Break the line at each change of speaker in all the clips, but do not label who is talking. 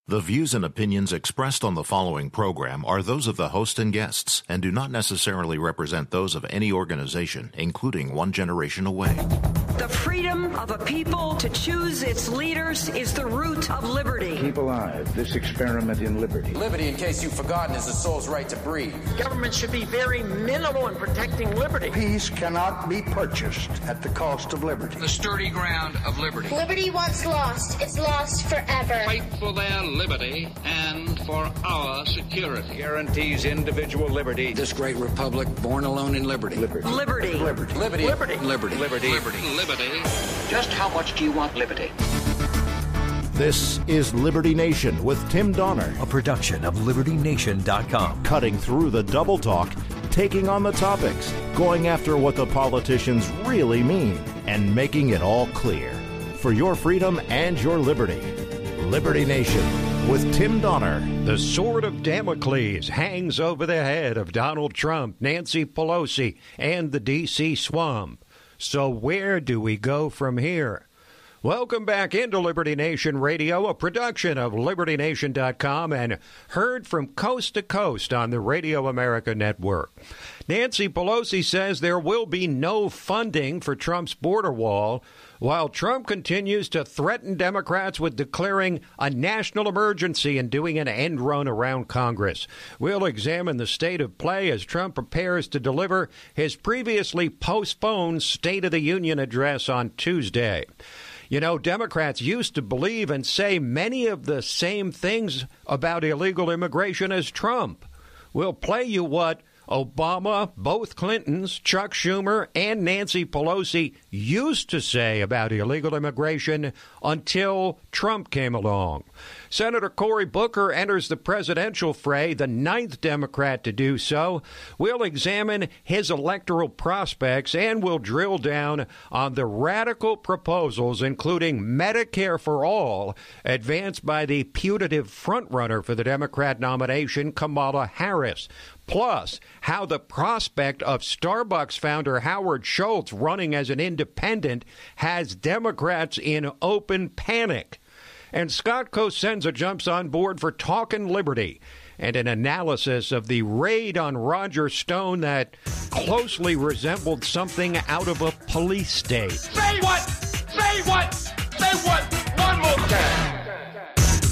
The views and opinions expressed on the following program are those of the host and guests and do not necessarily represent those of any organization, including One Generation Away.
The freedom of a people to choose its leaders is the root of liberty.
Keep alive this experiment in liberty.
Liberty, in case you've forgotten, is the soul's right to breathe.
Government should be very minimal in protecting liberty.
Peace cannot be purchased at the cost of liberty.
The sturdy ground of liberty.
Liberty once lost is lost forever.
Fight for their liberty and for our security.
Guarantees individual liberty.
This great republic, born alone in liberty.
Liberty.
Liberty.
Liberty.
Liberty.
Liberty.
Liberty.
Liberty.
Liberty.
Just how much do you want liberty?
This is Liberty Nation with Tim Donner,
a production of LibertyNation.com.
cutting through the double talk, taking on the topics, going after what the politicians really mean, and making it all clear. For your freedom and your liberty. Liberty Nation with Tim Donner.
The sword of Damocles hangs over the head of Donald Trump, Nancy Pelosi, and the D.C. swamp. So where do we go from here? Welcome back into Liberty Nation Radio, a production of LibertyNation.com and heard from coast to coast on the Radio America Network. Nancy Pelosi says there will be no funding for Trump's border wall, while Trump continues to threaten Democrats with declaring a national emergency and doing an end run around Congress. We'll examine the state of play as Trump prepares to deliver his previously postponed State of the Union address on Tuesday. You know, Democrats used to believe and say many of the same things about illegal immigration as Trump. We'll play you what Obama, both Clintons, Chuck Schumer, and Nancy Pelosi used to say about illegal immigration until Trump came along. Senator Cory Booker enters the presidential fray, the ninth Democrat to do so. We'll examine his electoral prospects and we'll drill down on the radical proposals, including Medicare for All, advanced by the putative frontrunner for the Democrat nomination, Kamala Harris. Plus, how the prospect of Starbucks founder Howard Schultz running as an independent has Democrats in open panic. And Scott Cosenza jumps on board for Talkin' Liberty and an analysis of the raid on Roger Stone that closely resembled something out of a police state.
Say what? Say what? Say what? One more time.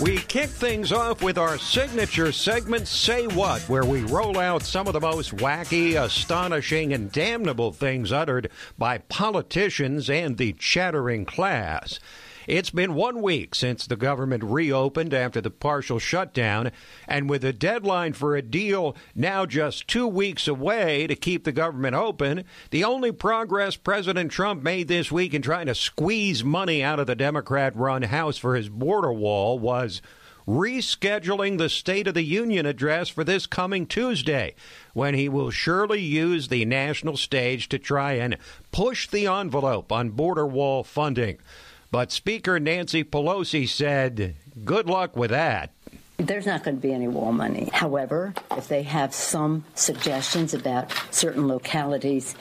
We kick things off with our signature segment, Say What, where we roll out some of the most wacky, astonishing, and damnable things uttered by politicians and the chattering class. It's been 1 week since the government reopened after the partial shutdown, and with a deadline for a deal now just 2 weeks away to keep the government open, the only progress President Trump made this week in trying to squeeze money out of the Democrat-run House for his border wall was rescheduling the State of the Union address for this coming Tuesday, when he will surely use the national stage to try and push the envelope on border wall funding. But Speaker Nancy Pelosi said, good luck with that.
There's not going to be any wall money. However, if they have some suggestions about certain localities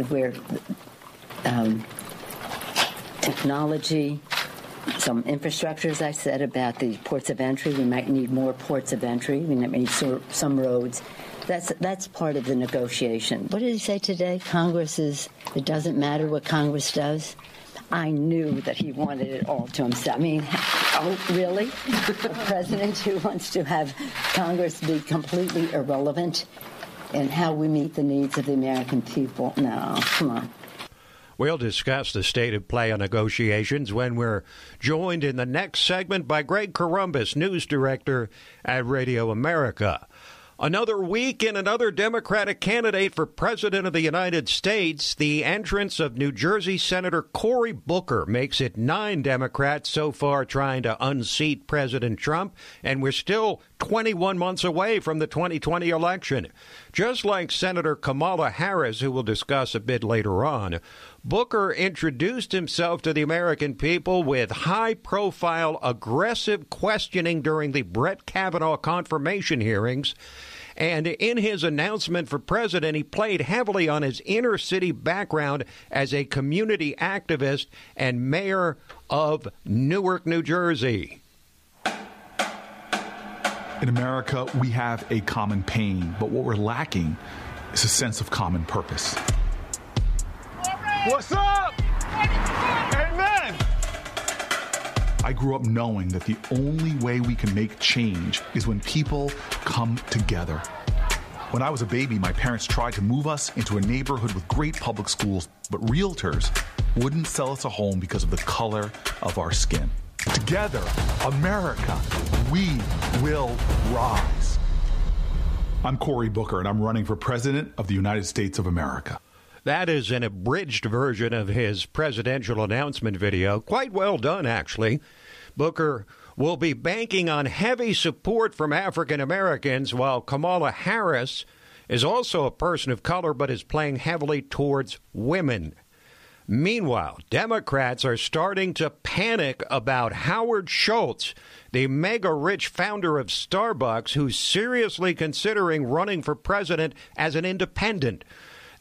where technology, some infrastructure, as I said, about the ports of entry, we might need more ports of entry. We might need some roads. That's part of the negotiation. What did he say today? It doesn't matter what Congress does. I knew that he wanted it all to himself. I mean, oh, really? A president who wants to have Congress be completely irrelevant in how we meet the needs of the American people? No, come on.
We'll discuss the state of play on negotiations when we're joined in the next segment by Greg Corombos, news director at Radio America. Another week and another Democratic candidate for President of the United States. The entrance of New Jersey Senator Cory Booker makes it 9 Democrats so far trying to unseat President Trump, and we're still 21 months away from the 2020 election. Just like Senator Kamala Harris, who we'll discuss a bit later on, Booker introduced himself to the American people with high-profile, aggressive questioning during the Brett Kavanaugh confirmation hearings. And in his announcement for president, he played heavily on his inner city background as a community activist and mayor of Newark, New Jersey.
In America, we have a common pain, but what we're lacking is a sense of common purpose.
What's up? Amen.
I grew up knowing that the only way we can make change is when people come together. When I was a baby, my parents tried to move us into a neighborhood with great public schools, but realtors wouldn't sell us a home because of the color of our skin. Together, America, we will rise. I'm Cory Booker, and I'm running for President of the United States of America.
That is an abridged version of his presidential announcement video. Quite well done, actually. Booker will be banking on heavy support from African Americans, while Kamala Harris is also a person of color but is playing heavily towards women. Meanwhile, Democrats are starting to panic about Howard Schultz, the mega-rich founder of Starbucks, who's seriously considering running for president as an independent.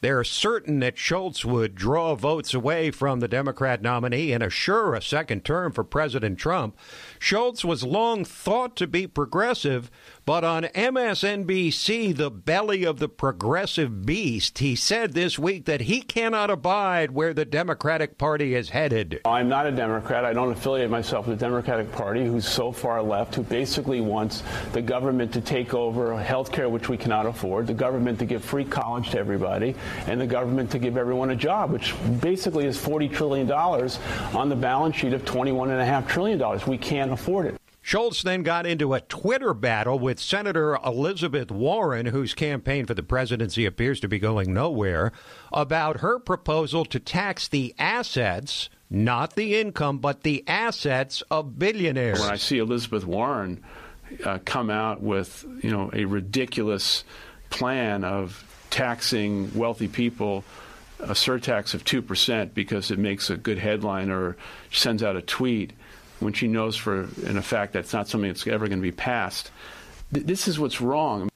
They're certain that Schultz would draw votes away from the Democrat nominee and assure a second term for President Trump. Schultz was long thought to be progressive, but on MSNBC, the belly of the progressive beast, he said this week that he cannot abide where the Democratic Party is headed.
I'm not a Democrat. I don't affiliate myself with the Democratic Party, who's so far left, who basically wants the government to take over health care, which we cannot afford, the government to give free college to everybody, and the government to give everyone a job, which basically is $40 trillion on the balance sheet of $21.5 trillion. We can't afford it.
Schultz then got into a Twitter battle with Senator Elizabeth Warren, whose campaign for the presidency appears to be going nowhere, about her proposal to tax the assets, not the income, but the assets of billionaires.
When I see Elizabeth Warren come out with, a ridiculous plan of taxing wealthy people, a surtax of 2% because it makes a good headline or sends out a tweet, when she knows in a fact that's not something that's ever going to be passed. This is what's wrong.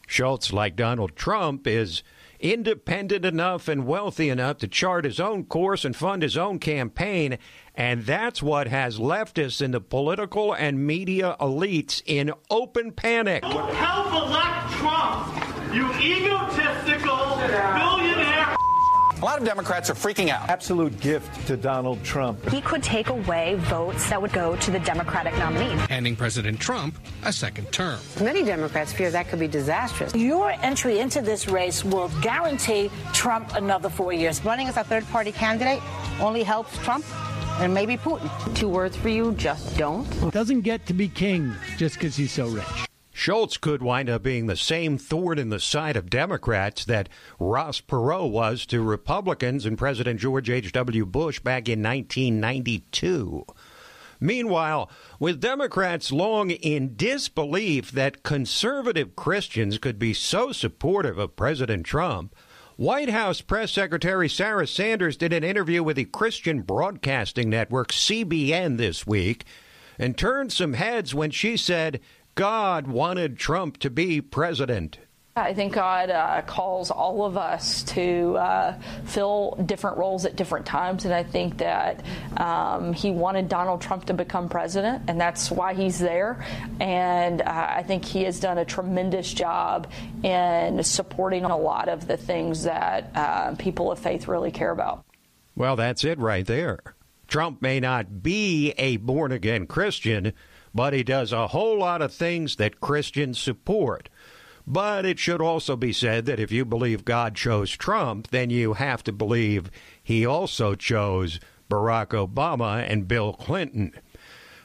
Schultz, like Donald Trump, is independent enough and wealthy enough to chart his own course and fund his own campaign, and that's what has leftists in the political and media elites in open panic.
Help elect Trump, you egotistical billionaire.
A lot of Democrats are freaking out.
Absolute gift to Donald Trump.
He could take away votes that would go to the Democratic nominee,
handing President Trump a second term.
Many Democrats fear that could be disastrous.
Your entry into this race will guarantee Trump another 4 years.
Running as a third-party candidate only helps Trump and maybe Putin.
2 words for you, just don't.
Doesn't get to be king just because he's so rich.
Schultz could wind up being the same thorn in the side of Democrats that Ross Perot was to Republicans and President George H.W. Bush back in 1992. Meanwhile, with Democrats long in disbelief that conservative Christians could be so supportive of President Trump, White House Press Secretary Sarah Sanders did an interview with the Christian Broadcasting Network, CBN, this week, and turned some heads when she said God wanted Trump to be president.
I think God calls all of us to fill different roles at different times, and I think that he wanted Donald Trump to become president, and that's why he's there. And I think he has done a tremendous job in supporting a lot of the things that people of faith really care about.
Well, that's it right there. Trump may not be a born-again Christian, but he does a whole lot of things that Christians support. But it should also be said that if you believe God chose Trump, then you have to believe he also chose Barack Obama and Bill Clinton.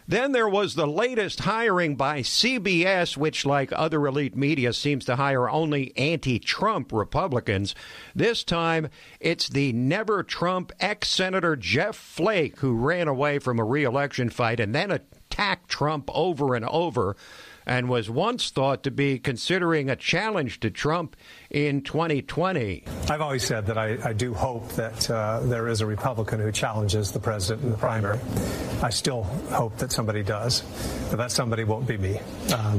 Then there was the latest hiring by CBS, which, like other elite media, seems to hire only anti-Trump Republicans. This time, it's the never-Trump ex-Senator Jeff Flake, who ran away from a re-election fight and then attacked Trump over and over, and was once thought to be considering a challenge to Trump in 2020.
I've always said that I do hope that there is a Republican who challenges the president in the primary. I still hope that somebody does, but that somebody won't be me.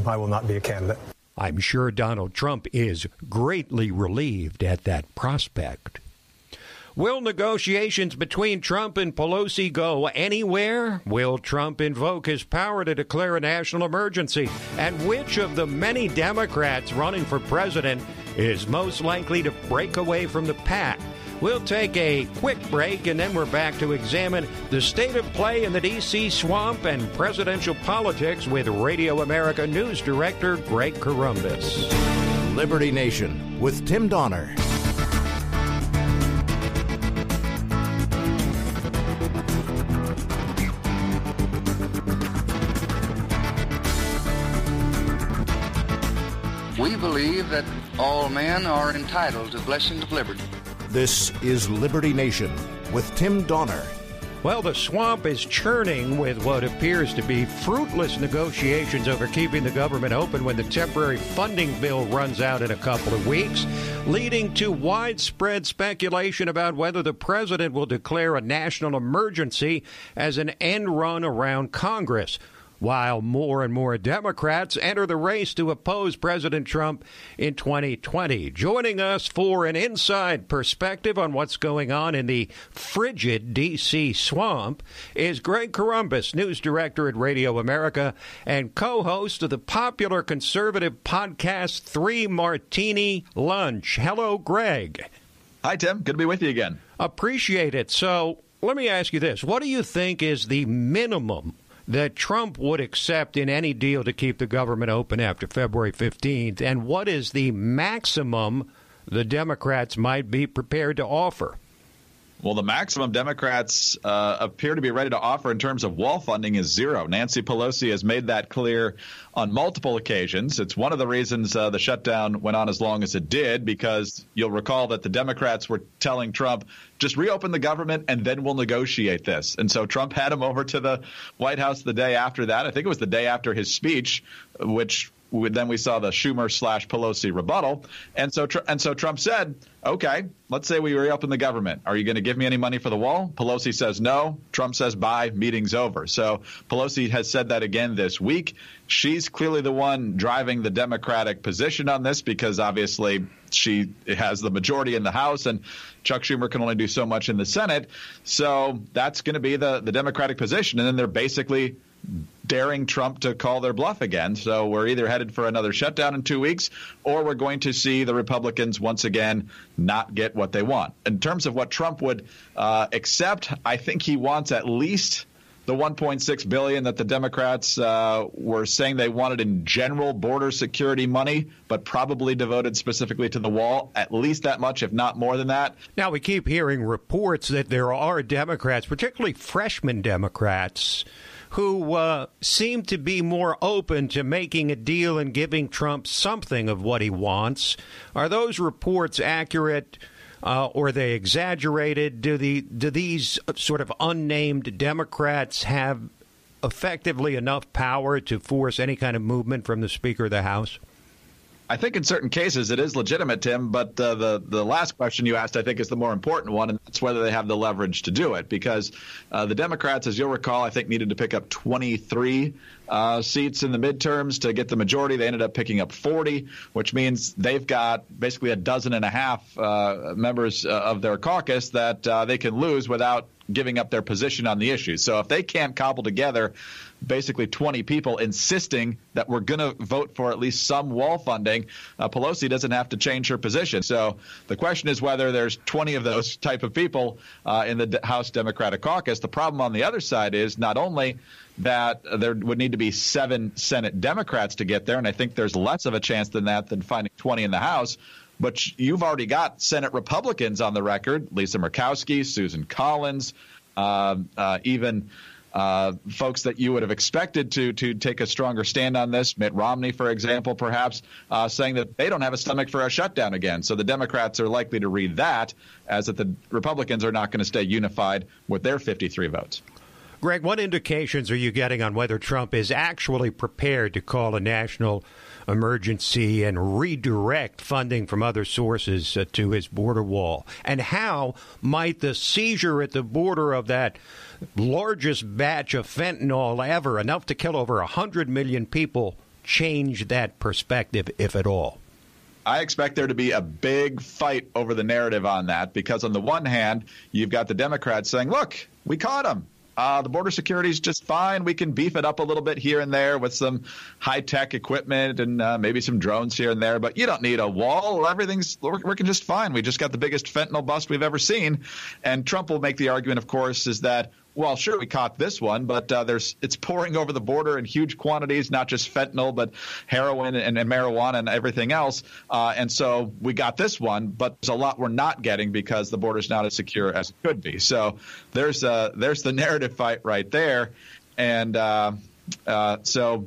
I will not be a candidate.
I'm sure Donald Trump is greatly relieved at that prospect. Will negotiations between Trump and Pelosi go anywhere? Will Trump invoke his power to declare a national emergency? And which of the many Democrats running for president is most likely to break away from the pack? We'll take a quick break, and then we're back to examine the state of play in the D.C. swamp and presidential politics with Radio America News Director Greg Corombos.
Liberty Nation with Tim Donner.
We believe that all men are entitled to blessings of liberty.
This is Liberty Nation with Tim Donner.
Well, the swamp is churning with what appears to be fruitless negotiations over keeping the government open when the temporary funding bill runs out in a couple of weeks, leading to widespread speculation about whether the president will declare a national emergency as an end run around Congress, while more and more Democrats enter the race to oppose President Trump in 2020. Joining us for an inside perspective on what's going on in the frigid D.C. swamp is Greg Corombos, news director at Radio America and co-host of the popular conservative podcast 3 Martini Lunch. Hello, Greg.
Hi, Tim. Good to be with you again.
Appreciate it. So let me ask you this. What do you think is the minimum that Trump would accept in any deal to keep the government open after February 15th? And what is the maximum the Democrats might be prepared to offer?
Well, the maximum Democrats appear to be ready to offer in terms of wall funding is zero. Nancy Pelosi has made that clear on multiple occasions. It's one of the reasons the shutdown went on as long as it did, because you'll recall that the Democrats were telling Trump, just reopen the government and then we'll negotiate this. And so Trump had him over to the White House the day after that. I think it was the day after his speech, which then we saw the Schumer/Pelosi rebuttal. And so Trump said, OK, let's say we reopen the government. Are you going to give me any money for the wall? Pelosi says no. Trump says bye. Meeting's over. So Pelosi has said that again this week. She's clearly the one driving the Democratic position on this because obviously she has the majority in the House and Chuck Schumer can only do so much in the Senate. So that's going to be the Democratic position. And then they're basically daring Trump to call their bluff again. So we're either headed for another shutdown in 2 weeks, or we're going to see the Republicans once again not get what they want. In terms of what Trump would accept, I think he wants at least the $1.6 billion that the Democrats were saying they wanted in general border security money, but probably devoted specifically to the wall, at least that much, if not more than that.
Now, we keep hearing reports that there are Democrats, particularly freshman Democrats, who seem to be more open to making a deal and giving Trump something of what he wants. Are those reports accurate? Or are they exaggerated? Do these sort of unnamed Democrats have effectively enough power to force any kind of movement from the Speaker of the House?
I think in certain cases it is legitimate, Tim, but the last question you asked, I think, is the more important one, and that's whether they have the leverage to do it. Because the Democrats, as you'll recall, I think needed to pick up 23 seats in the midterms to get the majority. They ended up picking up 40, which means they've got basically 12.5 members of their caucus that they can lose without giving up their position on the issue. So if they can't cobble together basically 20 people insisting that we're going to vote for at least some wall funding, Pelosi doesn't have to change her position. So the question is whether there's 20 of those type of people in the House Democratic caucus. The problem on the other side is not only that there would need to be 7 Senate Democrats to get there, and I think there's less of a chance than that than finding 20 in the House, but you've already got Senate Republicans on the record, Lisa Murkowski, Susan Collins, even folks that you would have expected to take a stronger stand on this, Mitt Romney, for example, perhaps, saying that they don't have a stomach for a shutdown again. So the Democrats are likely to read that as that the Republicans are not going to stay unified with their 53 votes.
Greg, what indications are you getting on whether Trump is actually prepared to call a national emergency and redirect funding from other sources to his border wall? And how might the seizure at the border of that largest batch of fentanyl ever, enough to kill over 100 million people, change that perspective, if at all?
I expect there to be a big fight over the narrative on that, because on the one hand, you've got the Democrats saying, look, we caught him. The border security is just fine. We can beef it up a little bit here and there with some high-tech equipment and maybe some drones here and there. But you don't need a wall. Everything's working just fine. We just got the biggest fentanyl bust we've ever seen. And Trump will make the argument, of course, is that, well, sure, we caught this one, but it's pouring over the border in huge quantities, not just fentanyl, but heroin and marijuana and everything else. And so we got this one, but there's a lot we're not getting because the border's not as secure as it could be. So there's the narrative fight right there. And so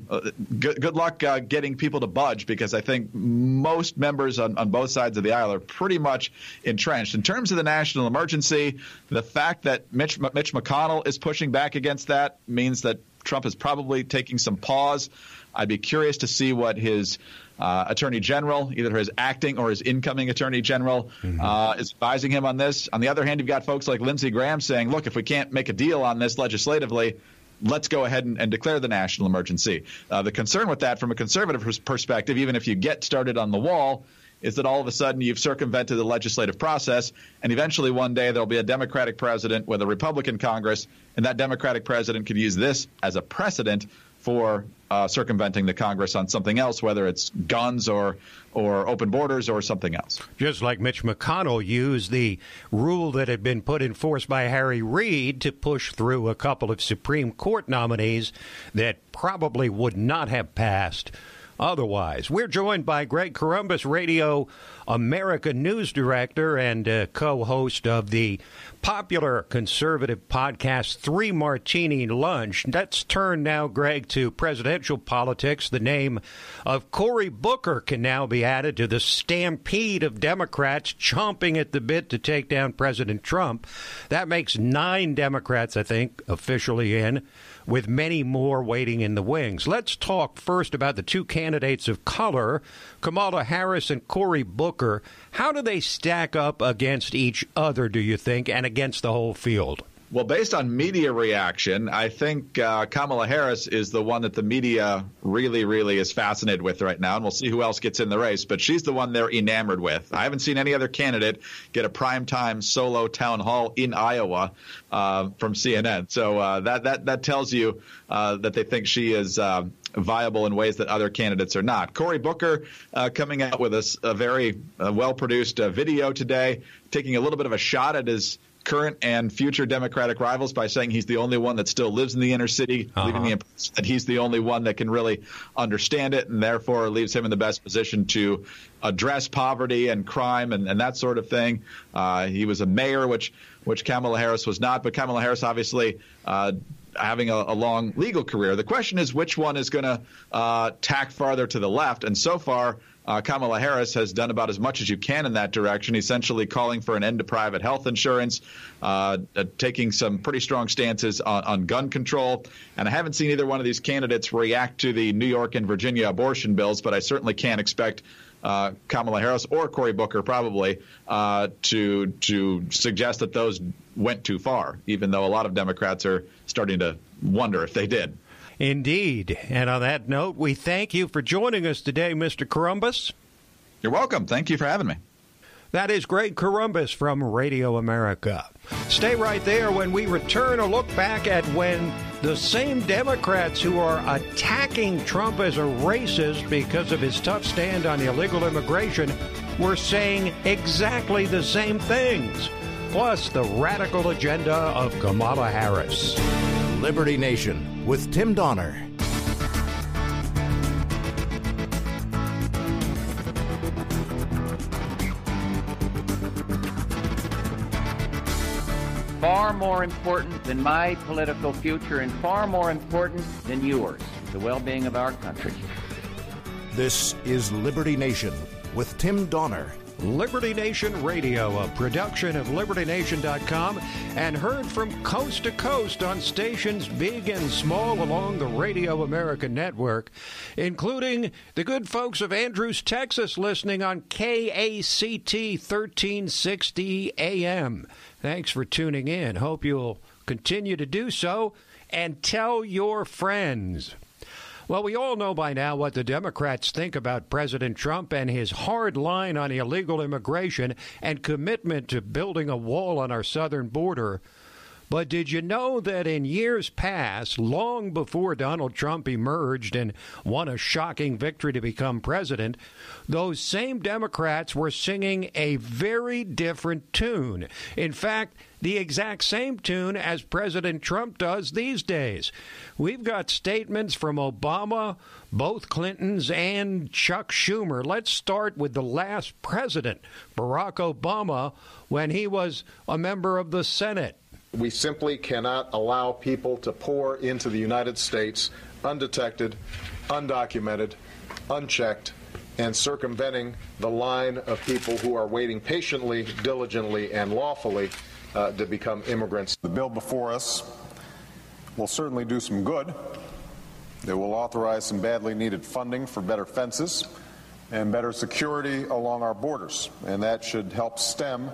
good luck getting people to budge, because I think most members on both sides of the aisle are pretty much entrenched. In terms of the national emergency, the fact that Mitch McConnell is pushing back against that means that Trump is probably taking some pause. I'd be curious to see what his attorney general, either his acting or his incoming attorney general, is advising him on this. On the other hand, you've got folks like Lindsey Graham saying, look, if we can't make a deal on this legislatively, let's go ahead and declare the national emergency. The concern with that from a conservative perspective, even if you get started on the wall, is that all of a sudden you've circumvented the legislative process, and eventually one day there'll be a Democratic president with a Republican Congress, and that Democratic president could use this as a precedent for circumventing the Congress on something else, whether it's guns or open borders or something else.
Just like Mitch McConnell used the rule that had been put in force by Harry Reid to push through a couple of Supreme Court nominees that probably would not have passed otherwise. We're joined by Greg Corombos, Radio America News Director and co-host of the popular conservative podcast 3 Martini Lunch. Let's turn now, Greg, to presidential politics. The name of Cory Booker can now be added to the stampede of Democrats chomping at the bit to take down President Trump. That makes 9 Democrats, I think, officially in, with many more waiting in the wings. Let's talk first about the 2 candidates of color, Kamala Harris and Cory Booker. How do they stack up against each other, do you think, and against the whole field?
Well, based on media reaction, I think Kamala Harris is the one that the media really, really is fascinated with right now, and we'll see who else gets in the race. But she's the one they're enamored with. I haven't seen any other candidate get a primetime solo town hall in Iowa from CNN. So that tells you that they think she is viable in ways that other candidates are not. Cory Booker coming out with a very well-produced video today, taking a little bit of a shot at his current and future Democratic rivals by saying he's the only one that still lives in the inner city, leaving the impression that he's the only one that can really understand it, and therefore leaves him in the best position to address poverty and crime and that sort of thing. He was a mayor, which Kamala Harris was not, but Kamala Harris obviously having a long legal career. The question is which one is going to tack farther to the left, and so far Kamala Harris has done about as much as you can in that direction, essentially calling for an end to private health insurance, taking some pretty strong stances on gun control. And I haven't seen either one of these candidates react to the New York and Virginia abortion bills, but I certainly can't expect Kamala Harris or Cory Booker probably to suggest that those went too far, even though a lot of Democrats are starting to wonder if they did.
Indeed. And on that note, we thank you for joining us today, Mr. Corombos.
You're welcome. Thank you for having me.
That is Greg Corombos from Radio America. Stay right there. When we return, a look back at when the same Democrats who are attacking Trump as a racist because of his tough stand on illegal immigration were saying exactly the same things. Plus, the radical agenda of Kamala Harris.
Liberty Nation with Tim Donner.
Far more important than my political future and far more important than yours, the well-being of our country.
This is Liberty Nation with Tim Donner.
Liberty Nation Radio, a production of LibertyNation.com, and heard from coast to coast on stations big and small along the Radio America network, including the good folks of Andrews, Texas, listening on KACT 1360 AM. Thanks for tuning in. Hope you'll continue to do so, and tell your friends. Well, we all know by now what the Democrats think about President Trump and his hard line on illegal immigration and commitment to building a wall on our southern border. But did you know that in years past, long before Donald Trump emerged and won a shocking victory to become president, those same Democrats were singing a very different tune. In fact, the exact same tune as President Trump does these days. We've got statements from Obama, both Clintons, and Chuck Schumer. Let's start with the last president, Barack Obama, when he was a member of the Senate.
We simply cannot allow people to pour into the United States undetected, undocumented, unchecked, and circumventing the line of people who are waiting patiently, diligently, and lawfully to become immigrants.
The bill before us will certainly do some good. It will authorize some badly needed funding for better fences and better security along our borders, and that should help stem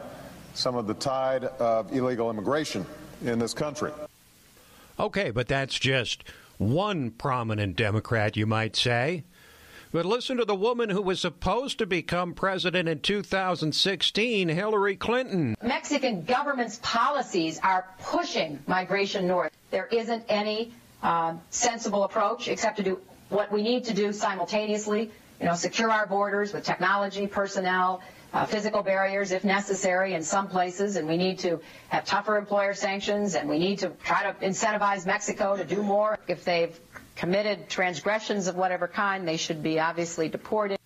some of the tide of illegal immigration in this country.
Okay, but that's just one prominent Democrat, you might say. But listen to the woman who was supposed to become president in 2016, Hillary Clinton.
Mexican government's policies are pushing migration north. There isn't any sensible approach except to do what we need to do simultaneously, secure our borders with technology, personnel, physical barriers if necessary in some places, and we need to have tougher employer sanctions, and we need to try to incentivize Mexico to do more. If they've committed transgressions of whatever kind, they should be obviously deported.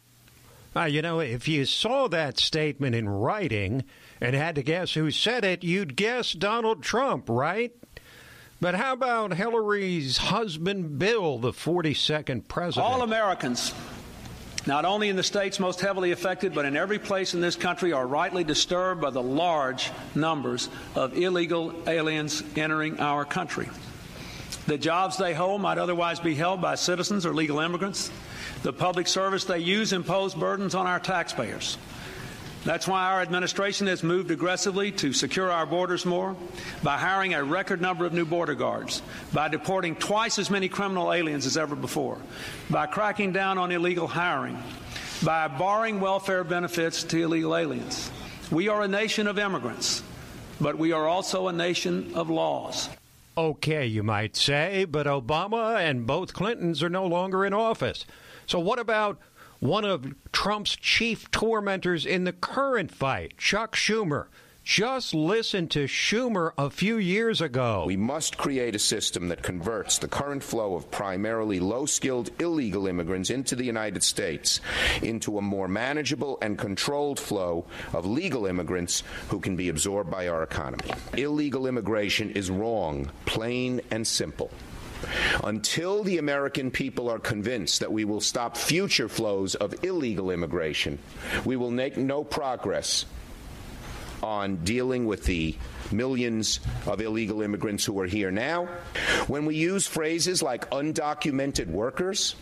If you saw that statement in writing and had to guess who said it, you'd guess Donald Trump, right? But how about Hillary's husband, Bill, the 42nd president?
All Americans, not only in the states most heavily affected, but in every place in this country, are rightly disturbed by the large numbers of illegal aliens entering our country. The jobs they hold might otherwise be held by citizens or legal immigrants. The public service they use impose burdens on our taxpayers. That's why our administration has moved aggressively to secure our borders more, by hiring a record number of new border guards, by deporting twice as many criminal aliens as ever before, by cracking down on illegal hiring, by barring welfare benefits to illegal aliens. We are a nation of immigrants, but we are also a nation of laws.
Okay, you might say, but Obama and both Clintons are no longer in office. So what about one of Trump's chief tormentors in the current fight, Chuck Schumer? Just listen to Schumer a few years ago.
We must create a system that converts the current flow of primarily low-skilled illegal immigrants into the United States into a more manageable and controlled flow of legal immigrants who can be absorbed by our economy. Illegal immigration is wrong, plain and simple. Until the American people are convinced that we will stop future flows of illegal immigration, we will make no progress on dealing with the millions of illegal immigrants who are here now. When we use phrases like undocumented workers,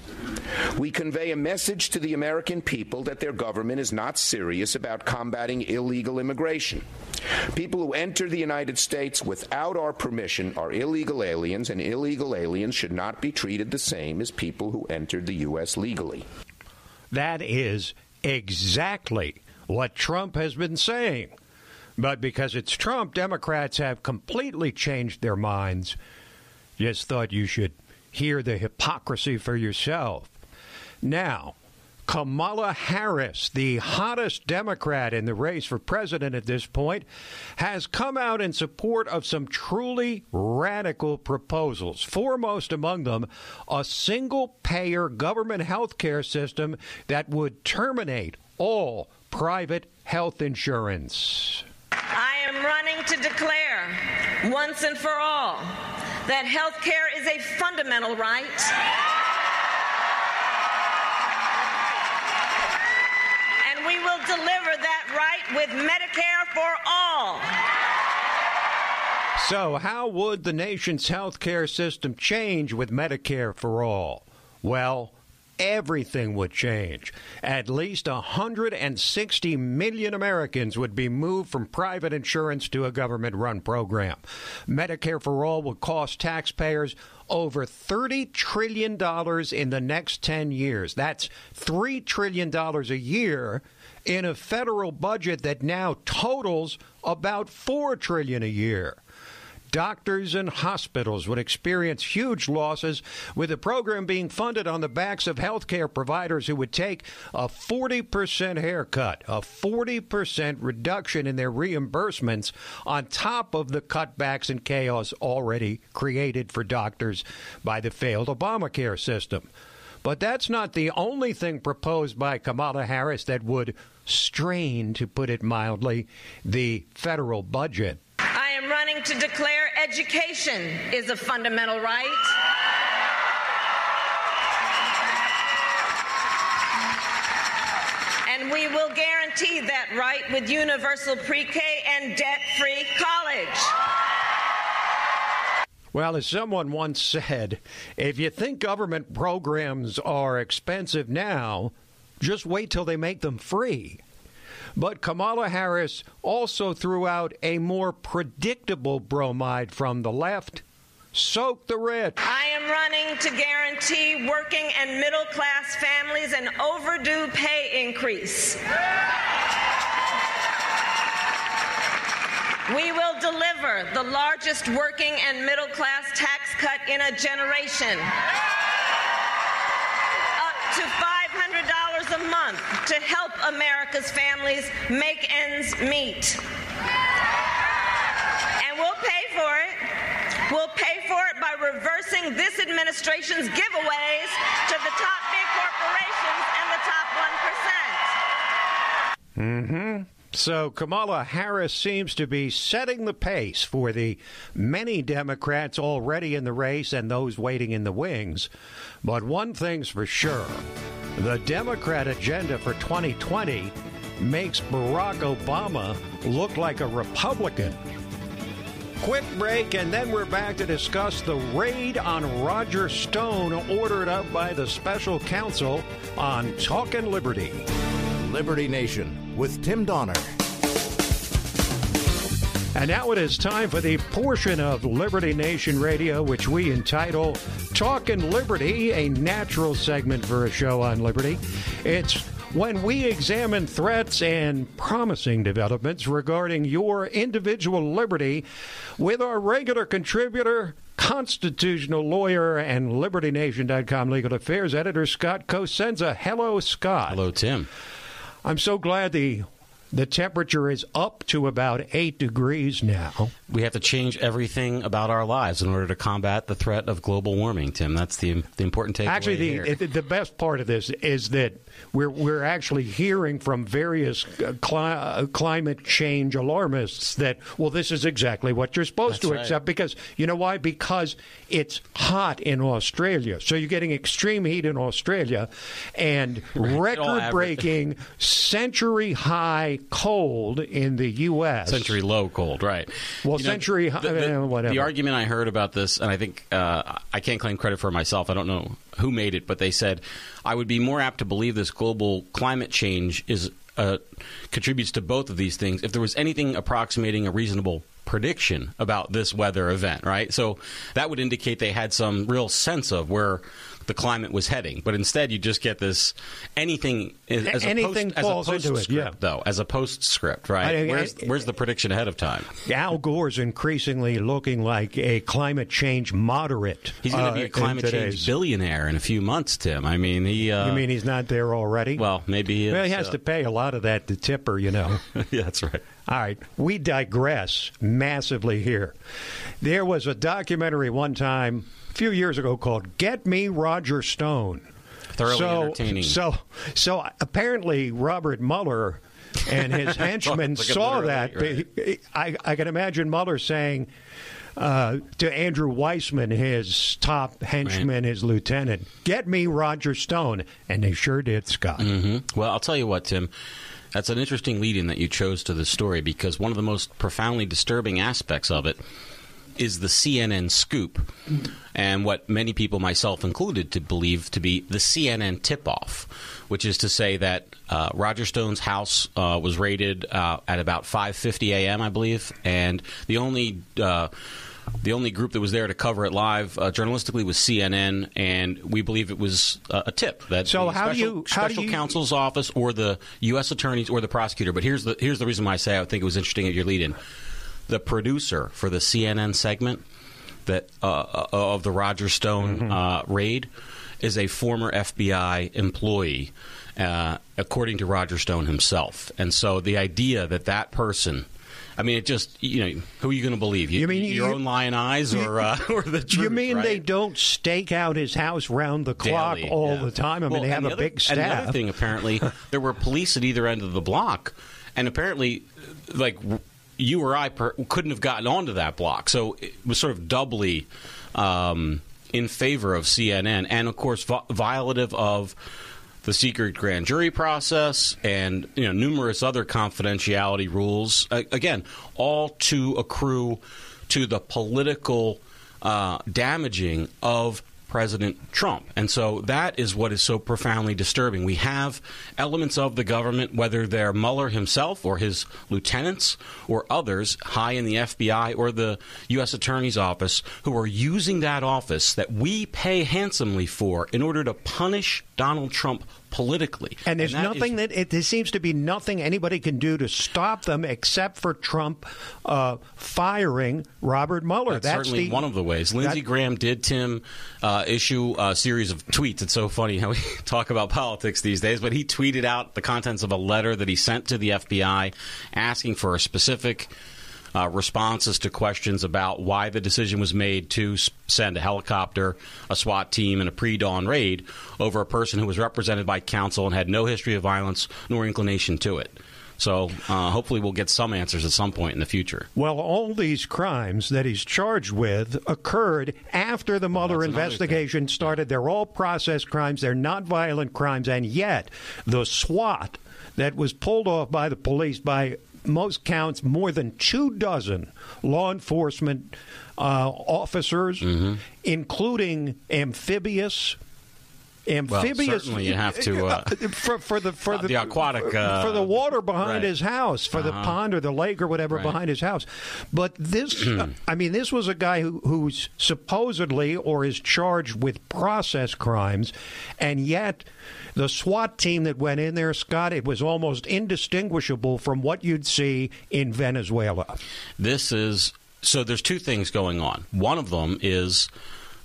we convey a message to the American people that their government is not serious about combating illegal immigration. People who enter the United States without our permission are illegal aliens, and illegal aliens should not be treated the same as people who entered the U.S. legally.
That is exactly what Trump has been saying. But because it's Trump, Democrats have completely changed their minds. Just thought you should hear the hypocrisy for yourself. Now, Kamala Harris, the hottest Democrat in the race for president at this point, has come out in support of some truly radical proposals. Foremost among them, a single-payer government health care system that would terminate all private health insurance.
I am running to declare once and for all that health care is a fundamental right. And we will deliver that right with Medicare for all.
So how would the nation's health care system change with Medicare for all? Well, everything would change. At least 160 million Americans would be moved from private insurance to a government-run program. Medicare for all would cost taxpayers over $30 trillion in the next 10 years. That's $3 trillion a year in a federal budget that now totals about $4 trillion a year. Doctors and hospitals would experience huge losses, with the program being funded on the backs of healthcare providers who would take a 40% haircut, a 40% reduction in their reimbursements on top of the cutbacks and chaos already created for doctors by the failed Obamacare system. But that's not the only thing proposed by Kamala Harris that would strain, to put it mildly, the federal budget.
I am running to declare education is a fundamental right. And we will guarantee that right with universal pre-K and debt-free college.
Well, as someone once said, if you think government programs are expensive now, just wait till they make them free. But Kamala Harris also threw out a more predictable bromide from the left. Soak the rich.
I am running to guarantee working and middle-class families an overdue pay increase. We will deliver the largest working and middle-class tax cut in a generation. Up to $500 a month to help America's families make ends meet. And we'll pay for it. We'll pay for it by reversing this administration's giveaways to the top big corporations and the top 1%.
Mm-hmm. So Kamala Harris seems to be setting the pace for the many Democrats already in the race and those waiting in the wings. But one thing's for sure, the Democrat agenda for 2020 makes Barack Obama look like a Republican. Quick break, and then we're back to discuss the raid on Roger Stone ordered up by the special counsel on Talkin' Liberty.
Liberty Nation with Tim Donner.
And now it is time for the portion of Liberty Nation Radio which we entitle Talkin' Liberty, a natural segment for a show on liberty. It's when we examine threats and promising developments regarding your individual liberty with our regular contributor, constitutional lawyer, and LibertyNation.com legal affairs editor, Scott Cosenza. Hello, Scott.
Hello, Tim.
I'm so glad the temperature is up to about 8 degrees now.
We have to change everything about our lives in order to combat the threat of global warming, Tim. That's the important takeaway.
Actually, the best part of this is that we're actually hearing from various climate change alarmists that, well, this is exactly what you're supposed to accept. Because, you know why? Because it's hot in Australia. So you're getting extreme heat in Australia and record-breaking, century-high cold in the U.S.
Century-low cold, right.
Well, whatever.
The argument I heard about this, and I think I can't claim credit for myself. I don't know who made it, but they said I would be more apt to believe this global climate change is contributes to both of these things if there was anything approximating a reasonable prediction about this weather event, right? So that would indicate they had some real sense of where the climate was heading. But instead, you just get this anything
falls into it, yeah.
Though, as a postscript, right? Where's the prediction ahead of time?
Al Gore's increasingly looking like a climate change moderate.
He's going to be a climate change billionaire in a few months, Tim. I mean,
You mean he's not there already?
Well, maybe he is.
Well, he has to pay a lot of that to Tipper, you know.
Yeah, that's right.
All right, we digress massively here. There was a documentary one time a few years ago called Get Me Roger Stone.
Thoroughly entertaining.
So apparently Robert Mueller and his henchmen saw that. Right. I can imagine Mueller saying to Andrew Weissman, his top henchman, his lieutenant, get me Roger Stone. And they sure did, Scott.
Mm-hmm. Well, I'll tell you what, Tim. That's an interesting lead-in that you chose to the story, because one of the most profoundly disturbing aspects of it is the CNN scoop, and what many people, myself included, to believe to be the CNN tip-off, which is to say that Roger Stone's house was raided at about 5:50 a.m., I believe, and the only The only group that was there to cover it live journalistically was CNN, and we believe it was a tip that the special counsel's office or the U.S. attorneys or the prosecutor. But here's the reason why I say I think it was interesting at your lead-in. The producer for the CNN segment that of the Roger Stone raid is a former FBI employee, according to Roger Stone himself. And so the idea that person... I mean, it just, who are you going to believe? You mean your own lying eyes or the truth? You mean
they don't stake out his house round the clock
daily,
all the time? I mean, they have a big staff.
And the other thing, apparently, there were police at either end of the block, and apparently, like, you or I couldn't have gotten onto that block. So it was sort of doubly in favor of CNN, and, of course, violative of the secret grand jury process and numerous other confidentiality rules, again, all to accrue to the political damaging of President Trump. And so that is what is so profoundly disturbing. We have elements of the government, whether they're Mueller himself or his lieutenants or others high in the FBI or the U.S. Attorney's Office, who are using that office that we pay handsomely for in order to punish Donald Trump politically.
And there's there seems to be nothing anybody can do to stop them except for Trump firing Robert Mueller.
That's certainly one of the ways. Lindsey Graham did, Tim, issue a series of tweets. It's so funny how we talk about politics these days, but he tweeted out the contents of a letter that he sent to the FBI asking for a specific responses to questions about why the decision was made to send a helicopter, a SWAT team, and a pre-dawn raid over a person who was represented by counsel and had no history of violence nor inclination to it. So hopefully we'll get some answers at some point in the future.
Well, all these crimes that he's charged with occurred after the Mueller investigation started. They're all process crimes. They're not violent crimes. And yet the SWAT that was pulled off by the police by most counts, more than 24 law enforcement officers, including amphibious.
Well, certainly you have to
for the
aquatic
for the water behind his house, for the pond or the lake or whatever behind his house. But this, this was a guy who's supposedly or is charged with process crimes, and yet the SWAT team that went in there, Scott, it was almost indistinguishable from what you'd see in Venezuela.
So there's two things going on. One of them is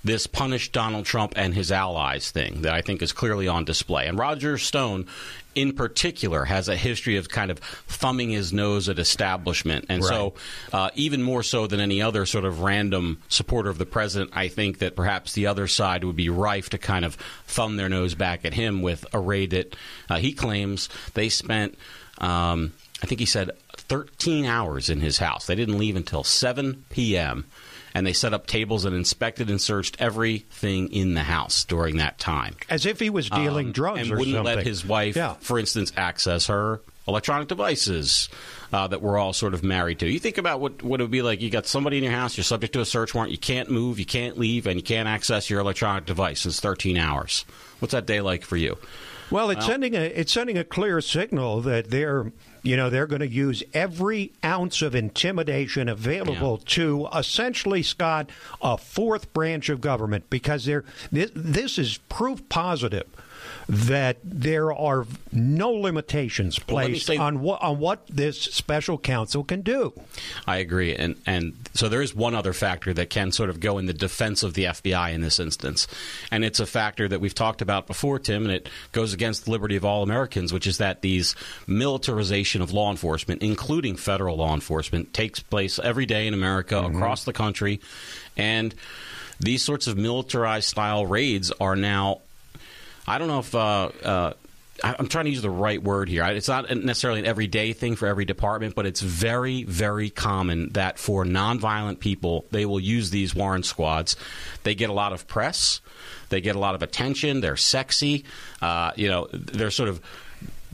this punish Donald Trump and his allies thing that I think is clearly on display. And Roger Stone, in particular, has a history of kind of thumbing his nose at establishment. And so even more so than any other sort of random supporter of the president, I think that perhaps the other side would be rife to kind of thumb their nose back at him with a raid that he claims they spent, I think he said, 13 hours in his house. They didn't leave until 7 p.m., and they set up tables and inspected and searched everything in the house during that time.
As if he was dealing drugs
and
or something.
And wouldn't let his wife, for instance, access her electronic devices that we're all sort of married to. You think about what it would be like. You got somebody in your house, you're subject to a search warrant, you can't move, you can't leave, and you can't access your electronic device. It's 13 hours. What's that day like for you?
Well, it's sending a clear signal that they're going to use every ounce of intimidation available to essentially, Scott, a fourth branch of government, because this is proof positive that there are no limitations placed on what this special counsel can do.
I agree. And so there is one other factor that can sort of go in the defense of the FBI in this instance. And it's a factor that we've talked about before, Tim, and it goes against the liberty of all Americans, which is that these militarization of law enforcement, including federal law enforcement, takes place every day in America, across the country. And these sorts of militarized style raids are now, I don't know if I'm trying to use the right word here. It's not necessarily an everyday thing for every department, but it's very, very common that for nonviolent people, they will use these warrant squads. They get a lot of press. They get a lot of attention. They're sexy. They're sort of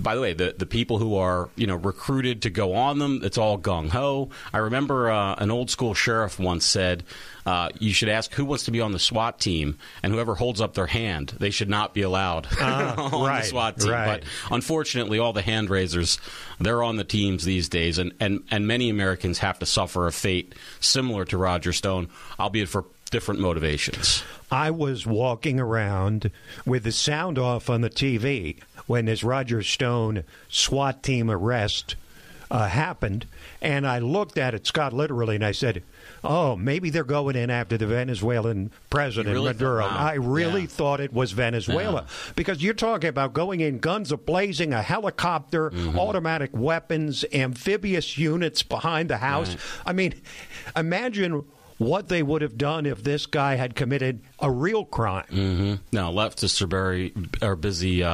by the way, the people who are recruited to go on them, it's all gung-ho. I remember an old school sheriff once said, you should ask who wants to be on the SWAT team, and whoever holds up their hand, they should not be allowed on the SWAT team. But unfortunately, all the hand raisers, they're on the teams these days, and many Americans have to suffer a fate similar to Roger Stone, albeit for different motivations.
I was walking around with the sound off on the TV when this Roger Stone SWAT team arrest happened, and I looked at it, Scott, literally, and I said, oh, maybe they're going in after the Venezuelan president, Maduro.
Wow.
I really thought it was Venezuela. Because you're talking about going in guns a-blazing, a helicopter, automatic weapons, amphibious units behind the house. I mean, imagine what they would have done if this guy had committed a real crime.
No, leftists are busy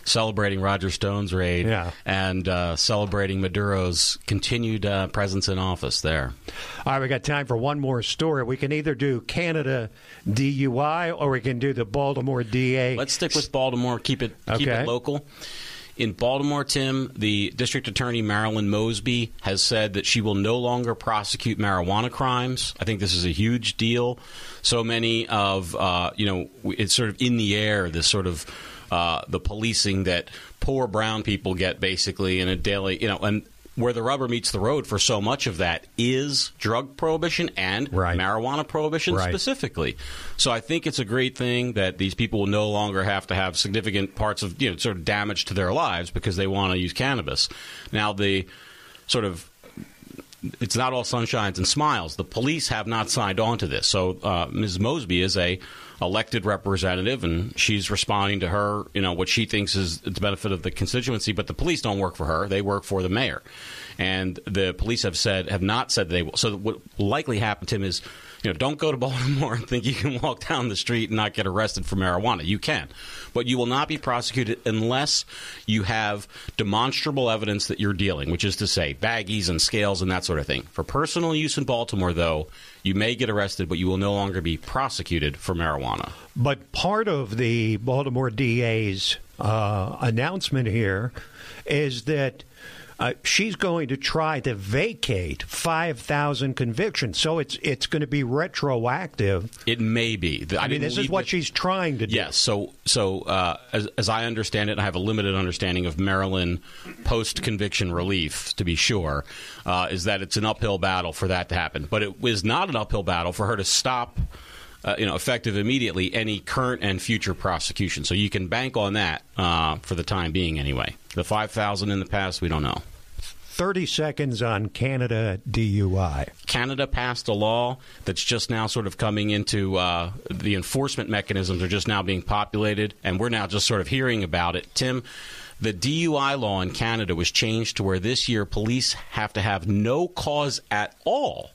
celebrating Roger Stone's raid and celebrating Maduro's continued presence in office there.
All right, we got time for one more story. We can either do Canada DUI or we can do the Baltimore DA.
Let's stick with Baltimore. Keep it local. In Baltimore, Tim, the District Attorney Marilyn Mosby has said that she will no longer prosecute marijuana crimes. I think this is a huge deal. So many of, it's sort of in the air, this sort of the policing that poor brown people get basically in a daily, and where the rubber meets the road for so much of that is drug prohibition and marijuana prohibition specifically. So I think it's a great thing that these people will no longer have to have significant parts of, sort of damage to their lives because they want to use cannabis. Now, the sort of it's not all sunshines and smiles. The police have not signed on to this. So Ms. Mosby is a elected representative, and she's responding to her, what she thinks is the benefit of the constituency. But the police don't work for her; they work for the mayor. And the police have not said they will. So what will likely happen, Tim, is don't go to Baltimore and think you can walk down the street and not get arrested for marijuana. You can, but you will not be prosecuted unless you have demonstrable evidence that you're dealing, which is to say baggies and scales and that sort of thing. For personal use in Baltimore, though, you may get arrested, but you will no longer be prosecuted for marijuana.
But part of the Baltimore DA's announcement here is that she's going to try to vacate 5,000 convictions. So it's going to be retroactive.
It may be.
I mean, this is what she's trying to do.
Yes. So as I understand it, and I have a limited understanding of Maryland post-conviction relief, to be sure, is that it's an uphill battle for that to happen. But it was not an uphill battle for her to stop effective immediately any current and future prosecution. So you can bank on that for the time being anyway. The 5,000 in the past, we don't know.
30 seconds on Canada DUI.
Canada passed a law that's just now sort of coming into the enforcement mechanisms are just now being populated, and we're now just sort of hearing about it. Tim, the DUI law in Canada was changed to where this year police have to have no cause at all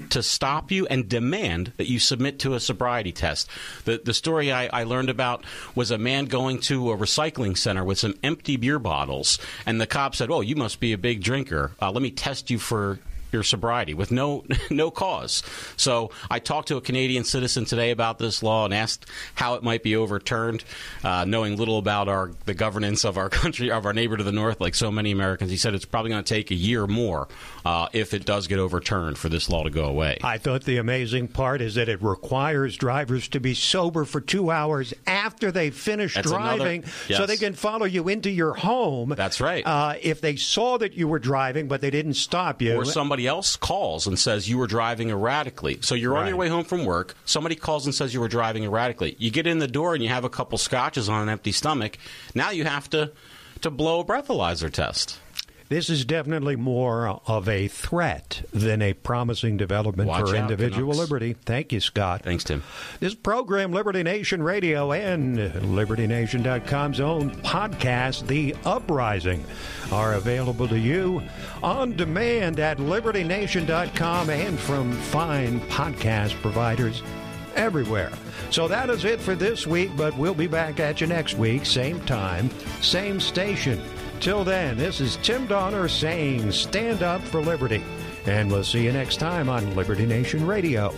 to stop you and demand that you submit to a sobriety test. The story I learned about was a man going to a recycling center with some empty beer bottles, and the cop said, "Oh, you must be a big drinker. Let me test you for your sobriety," with no cause. So I talked to a Canadian citizen today about this law and asked how it might be overturned, knowing little about the governance of our country, of our neighbor to the north, like so many Americans. He said it's probably going to take a year or more if it does get overturned for this law to go away.
I thought the amazing part is that it requires drivers to be sober for 2 hours after they finish driving, so they can follow you into your home.
That's right.
If they saw that you were driving but they didn't stop you.
Or somebody else calls and says you were driving erratically. So you're on your way home from work. Somebody calls and says you were driving erratically. You get in the door and you have a couple scotches on an empty stomach. Now you have to blow a breathalyzer test.
This is definitely more of a threat than a promising development for individual liberty. Thank you, Scott.
Thanks, Tim.
This program, Liberty Nation Radio and LibertyNation.com's own podcast, The Uprising, are available to you on demand at LibertyNation.com and from fine podcast providers everywhere. So that is it for this week, but we'll be back at you next week, same time, same station. Till then, this is Tim Donner saying stand up for liberty. And we'll see you next time on Liberty Nation Radio.